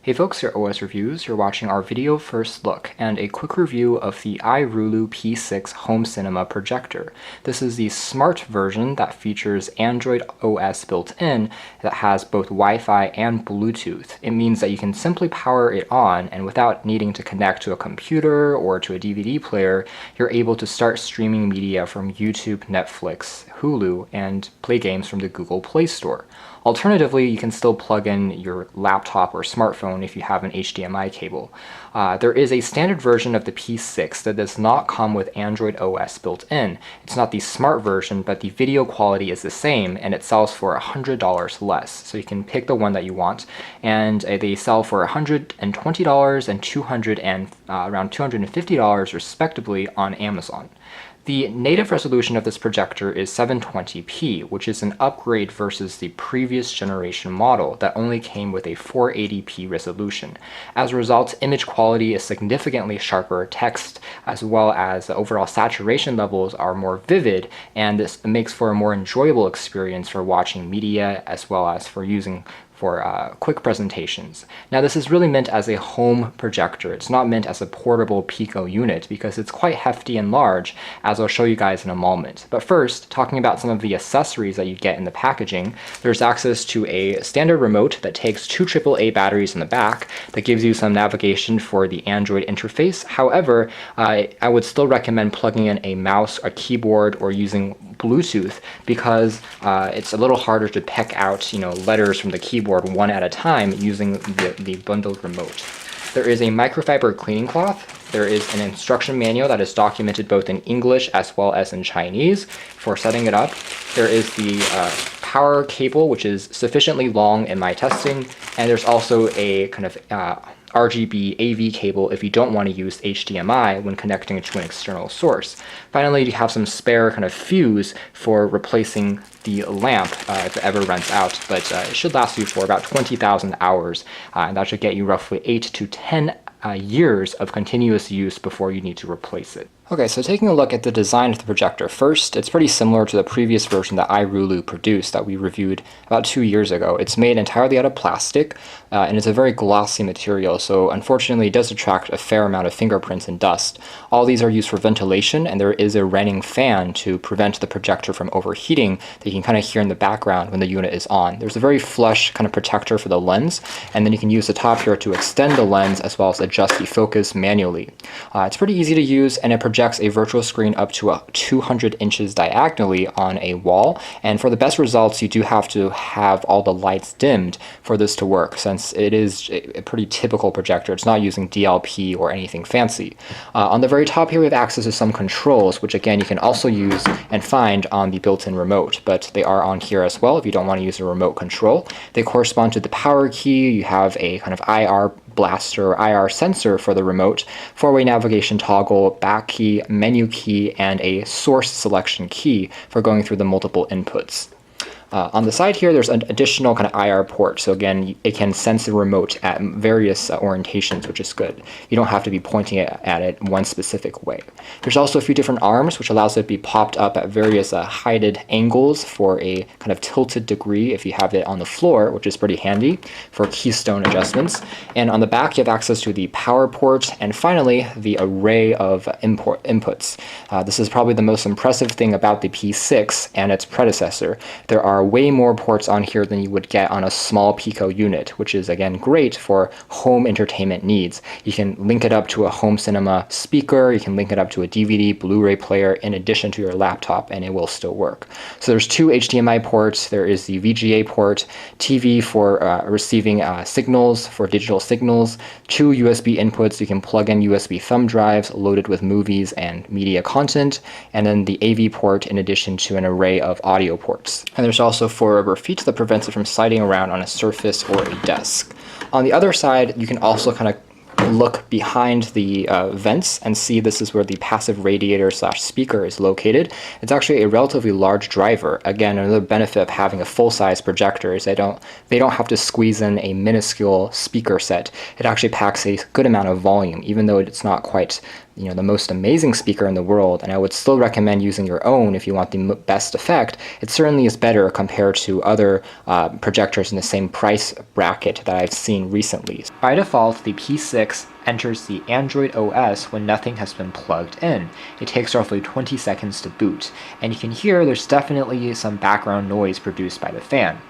Hey folks, here at OS Reviews. You're watching our video first look and a quick review of the iRulu P6 Home Cinema Projector. This is the smart version that features Android OS built in that has both Wi-Fi and Bluetooth. It means that you can simply power it on, and without needing to connect to a computer or to a DVD player, you're able to start streaming media from YouTube, Netflix, Hulu, and play games from the Google Play Store. Alternatively, you can still plug in your laptop or smartphone if you have an HDMI cable. There is a standard version of the P6 that does not come with Android OS built in. It's not the smart version, but the video quality is the same, and it sells for $100 less. So you can pick the one that you want, and they sell for $120 and $200 and around $250 respectively on Amazon. The native resolution of this projector is 720p, which is an upgrade versus the previous generation model that only came with a 480p resolution. As a result, image quality is significantly sharper, text as well as the overall saturation levels are more vivid, and this makes for a more enjoyable experience for watching media as well as for using for quick presentations. Now, this is really meant as a home projector. It's not meant as a portable Pico unit because it's quite hefty and large, as I'll show you guys in a moment. But first, talking about some of the accessories that you get in the packaging, there's access to a standard remote that takes two AAA batteries in the back that gives you some navigation for the Android interface. However, I would still recommend plugging in a mouse, a keyboard, or using Bluetooth because it's a little harder to peck out, letters from the keyboard one at a time using the bundled remote. There is a microfiber cleaning cloth. There is an instruction manual that is documented both in English as well as in Chinese for setting it up. There is the power cable, which is sufficiently long in my testing, and there's also a kind of RGB AV cable if you don't want to use HDMI when connecting it to an external source. Finally, you have some spare kind of fuse for replacing the lamp if it ever runs out, but it should last you for about 20,000 hours, and that should get you roughly 8 to 10 years of continuous use before you need to replace it. Okay, so taking a look at the design of the projector. First, it's pretty similar to the previous version that iRulu produced that we reviewed about 2 years ago. It's made entirely out of plastic, and it's a very glossy material, so unfortunately it does attract a fair amount of fingerprints and dust. All these are used for ventilation, and there is a running fan to prevent the projector from overheating that you can kind of hear in the background when the unit is on. There's a very flush kind of protector for the lens, and then you can use the top here to extend the lens as well as adjust the focus manually. It's pretty easy to use, and it projects a virtual screen up to 200 inches diagonally on a wall, and for the best results you do have to have all the lights dimmed for this to work, since it is a pretty typical projector. It's not using DLP or anything fancy. On the very top here we have access to some controls, which again you can also use and find on the built-in remote, but they are on here as well if you don't want to use a remote control. They correspond to the power key. You have a kind of IR blaster or IR sensor for the remote, four-way navigation toggle, back key, menu key, and a source selection key for going through the multiple inputs. On the side here, there's an additional kind of IR port, so again, it can sense the remote at various orientations, which is good. You don't have to be pointing it at it one specific way. There's also a few different arms, which allows it to be popped up at various heighted angles for a kind of tilted degree if you have it on the floor, which is pretty handy for keystone adjustments. And on the back, you have access to the power port, and finally, the array of inputs. This is probably the most impressive thing about the P6 and its predecessor. There are way more ports on here than you would get on a small Pico unit, which is again great for home entertainment needs. You can link it up to a home cinema speaker, you can link it up to a DVD, Blu-ray player in addition to your laptop, and it will still work. So there's two HDMI ports, there is the VGA port, TV for receiving signals, for digital signals, two USB inputs. You can plug in USB thumb drives loaded with movies and media content, and then the AV port in addition to an array of audio ports. And there's also four-rubber feet that prevents it from sliding around on a surface or a desk. On the other side, you can also kind of look behind the vents and see this is where the passive radiator / speaker is located. It's actually a relatively large driver. Again, another benefit of having a full-size projector is they don't have to squeeze in a minuscule speaker set. It actually packs a good amount of volume, even though it's not quite the most amazing speaker in the world, and I would still recommend using your own if you want the best effect, it certainly is better compared to other projectors in the same price bracket that I've seen recently. By default, the P6 enters the Android OS when nothing has been plugged in. It takes roughly 20 seconds to boot, and you can hear there's definitely some background noise produced by the fan.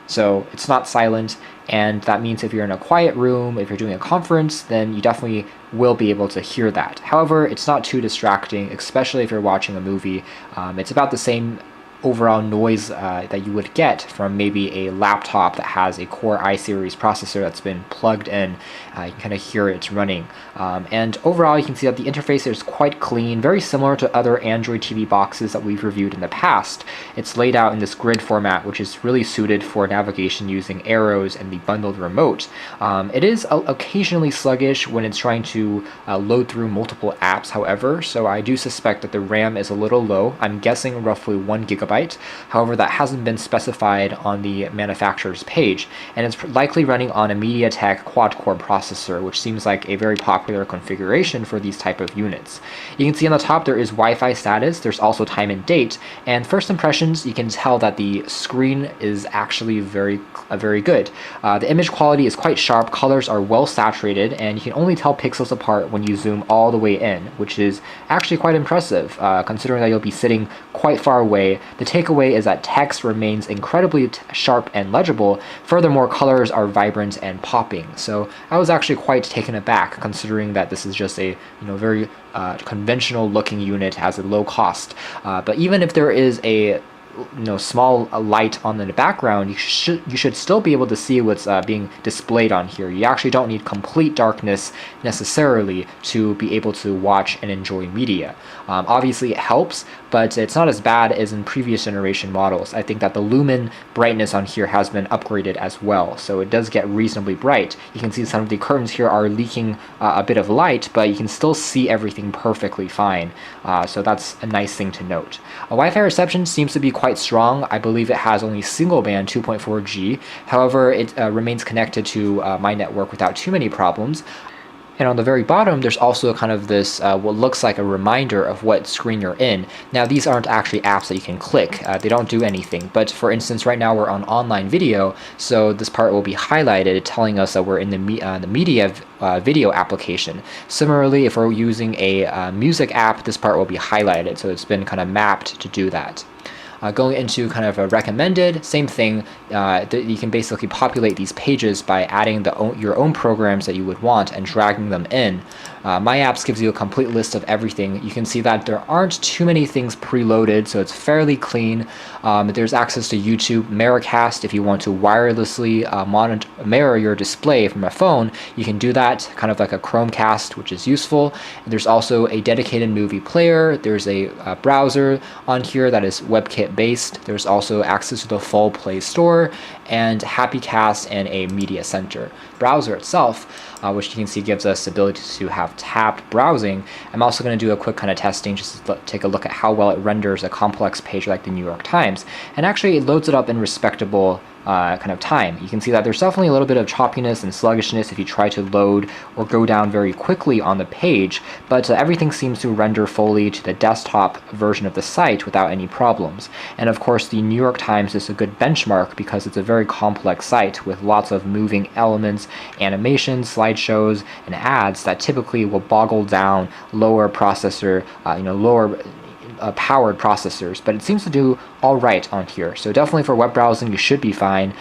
So it's not silent, and that means if you're in a quiet room, if you're doing a conference, then you definitely will be able to hear that. However, it's not too distracting, especially if you're watching a movie. It's about the same overall noise that you would get from maybe a laptop that has a Core i-series processor that's been plugged in. You can kind of hear it running. And overall, you can see that the interface is quite clean, very similar to other Android TV boxes that we've reviewed in the past. It's laid out in this grid format, which is really suited for navigation using arrows and the bundled remote. It is occasionally sluggish when it's trying to load through multiple apps, however, so I do suspect that the RAM is a little low. I'm guessing roughly 1 GB. However, that hasn't been specified on the manufacturer's page, and it's likely running on a MediaTek quad-core processor, which seems like a very popular configuration for these type of units. You can see on the top there is Wi-Fi status, there's also time and date, and first impressions, you can tell that the screen is actually very good. The image quality is quite sharp, colors are well saturated, and you can only tell pixels apart when you zoom all the way in, which is actually quite impressive, considering that you'll be sitting quite far away. The takeaway is that text remains incredibly sharp and legible. Furthermore, colors are vibrant and popping. So I was actually quite taken aback, considering that this is just a very conventional looking unit, has a low cost. But even if there is a small light on the background, you should still be able to see what's being displayed on here. You actually don't need complete darkness necessarily to be able to watch and enjoy media. Obviously it helps, but it's not as bad as in previous generation models. I think that the lumen brightness on here has been upgraded as well, so it does get reasonably bright. You can see some of the curtains here are leaking a bit of light, but you can still see everything perfectly fine, so that's a nice thing to note. Wi-Fi reception seems to be quite strong. I believe it has only single band 2.4G. However, it remains connected to my network without too many problems. And on the very bottom, there's also kind of this, what looks like a reminder of what screen you're in. Now, these aren't actually apps that you can click. They don't do anything. But for instance, right now we're on online video, so this part will be highlighted, telling us that we're in the media video application. Similarly, if we're using a music app, this part will be highlighted, so it's been kind of mapped to do that. Going into kind of a recommended, same thing, you can basically populate these pages by adding your own programs that you would want and dragging them in. My Apps gives you a complete list of everything. You can see that there aren't too many things preloaded, so it's fairly clean. There's access to YouTube, Miracast. If you want to wirelessly mirror your display from a phone, you can do that, kind of like a Chromecast, which is useful. There's also a dedicated movie player. There's a browser on here that is WebKit based. There's also access to the full Play Store and HappyCast and a media center. Browser itself, which you can see gives us the ability to have tabbed browsing. I'm also going to do a quick kind of testing just to take a look at how well it renders a complex page like the New York Times. And actually it loads it up in respectable kind of time. You can see that there's definitely a little bit of choppiness and sluggishness if you try to load or go down very quickly on the page, but everything seems to render fully to the desktop version of the site without any problems. And of course, the New York Times is a good benchmark because it's a very complex site with lots of moving elements, animations, slideshows, and ads that typically will boggle down lower processor, lower powered processors, but it seems to do all right on here. So definitely for web browsing, you should be fine.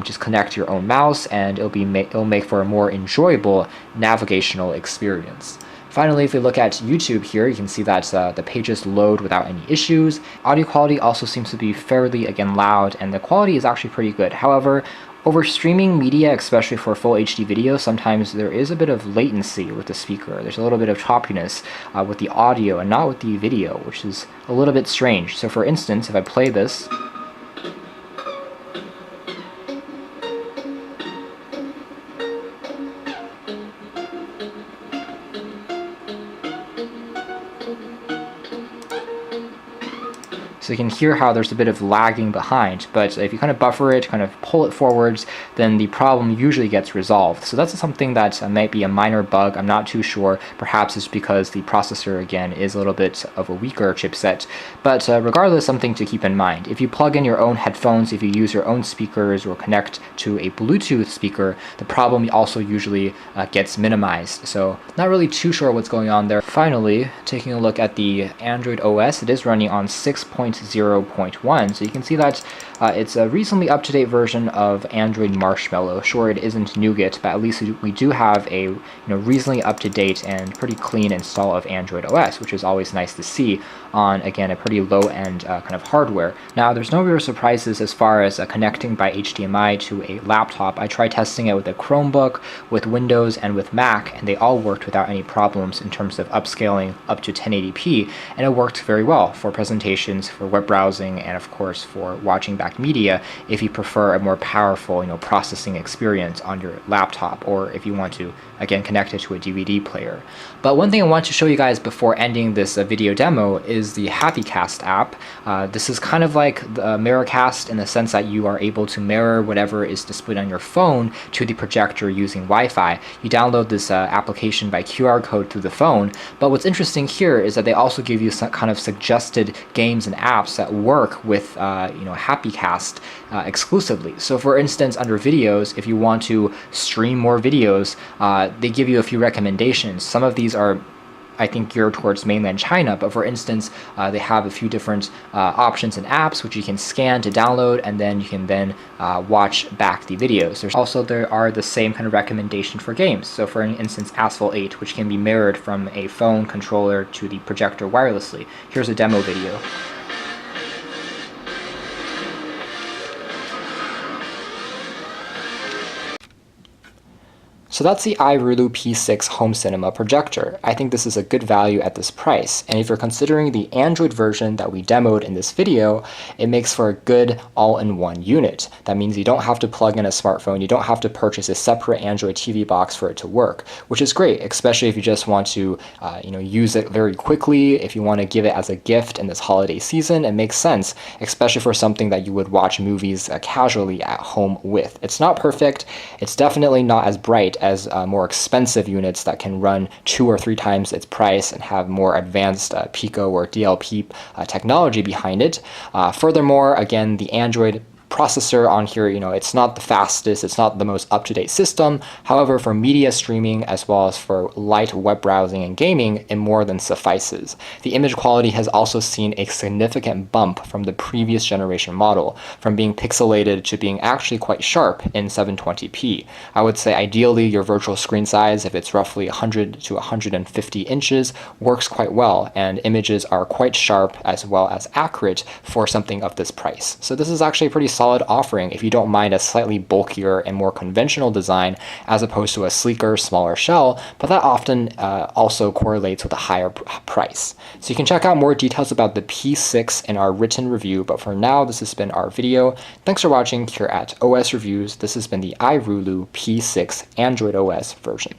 Just connect your own mouse, and it'll make for a more enjoyable navigational experience. Finally, if we look at YouTube here, you can see that the pages load without any issues. Audio quality also seems to be fairly, again, loud, and the quality is actually pretty good. However, over streaming media, especially for full HD video, sometimes there is a bit of latency with the speaker. There's a little bit of choppiness with the audio and not with the video, which is a little bit strange. So for instance, if I play this, So you can hear how there's a bit of lagging behind, but if you kind of buffer it, kind of pull it forwards, then the problem usually gets resolved. So that's something that might be a minor bug. I'm not too sure. Perhaps it's because the processor, again, is a little bit of a weaker chipset. But regardless, something to keep in mind. If you plug in your own headphones, if you use your own speakers or connect to a Bluetooth speaker, the problem also usually gets minimized. So not really too sure what's going on there. Finally, taking a look at the Android OS, it is running on 6.0.1, so you can see that it's a reasonably up-to-date version of Android Marshmallow. Sure, it isn't Nougat, but at least we do have a reasonably up-to-date and pretty clean install of Android OS, which is always nice to see on, again, a pretty low-end kind of hardware. Now, there's no real surprises as far as connecting by HDMI to a laptop. I tried testing it with a Chromebook, with Windows, and with Mac, and they all worked without any problems in terms of upscaling up to 1080p, and it worked very well for presentations, for web browsing, and of course for watching back media if you prefer a more powerful processing experience on your laptop, or if you want to, again, connect it to a DVD player. But one thing I want to show you guys before ending this video demo is the HiFi app. This is kind of like the Mirrorcast in the sense that you are able to mirror whatever is displayed on your phone to the projector using Wi-Fi. You download this application by QR code through the phone, but what's interesting here is that they also give you some kind of suggested games and apps that work with HiFi exclusively. So for instance, under videos, if you want to stream more videos, they give you a few recommendations. Some of these are, I think, geared towards mainland China, but for instance, they have a few different options and apps which you can scan to download, and then you can then watch back the videos. There are the same kind of recommendation for games. So for instance, Asphalt 8, which can be mirrored from a phone controller to the projector wirelessly. Here's a demo video. So that's the iRulu P6 home cinema projector. I think this is a good value at this price, and if you're considering the Android version that we demoed in this video, it makes for a good all-in-one unit. That means you don't have to plug in a smartphone, you don't have to purchase a separate Android TV box for it to work, which is great, especially if you just want to use it very quickly. If you want to give it as a gift in this holiday season, it makes sense, especially for something that you would watch movies casually at home with. It's not perfect, it's definitely not as bright as more expensive units that can run 2 or 3 times its price and have more advanced Pico or DLP technology behind it. Furthermore, again, the Android processor on here, it's not the fastest, it's not the most up-to-date system. However, for media streaming as well as for light web browsing and gaming, it more than suffices. The image quality has also seen a significant bump from the previous generation model, from being pixelated to being actually quite sharp in 720p. I would say ideally your virtual screen size, if it's roughly 100 to 150 inches, works quite well, and images are quite sharp as well as accurate for something of this price. So this is actually a pretty solid offering if you don't mind a slightly bulkier and more conventional design as opposed to a sleeker, smaller shell, but that often also correlates with a higher price. So you can check out more details about the P6 in our written review, but for now, this has been our video. Thanks for watching here at OS Reviews. This has been the iRulu P6 Android OS version.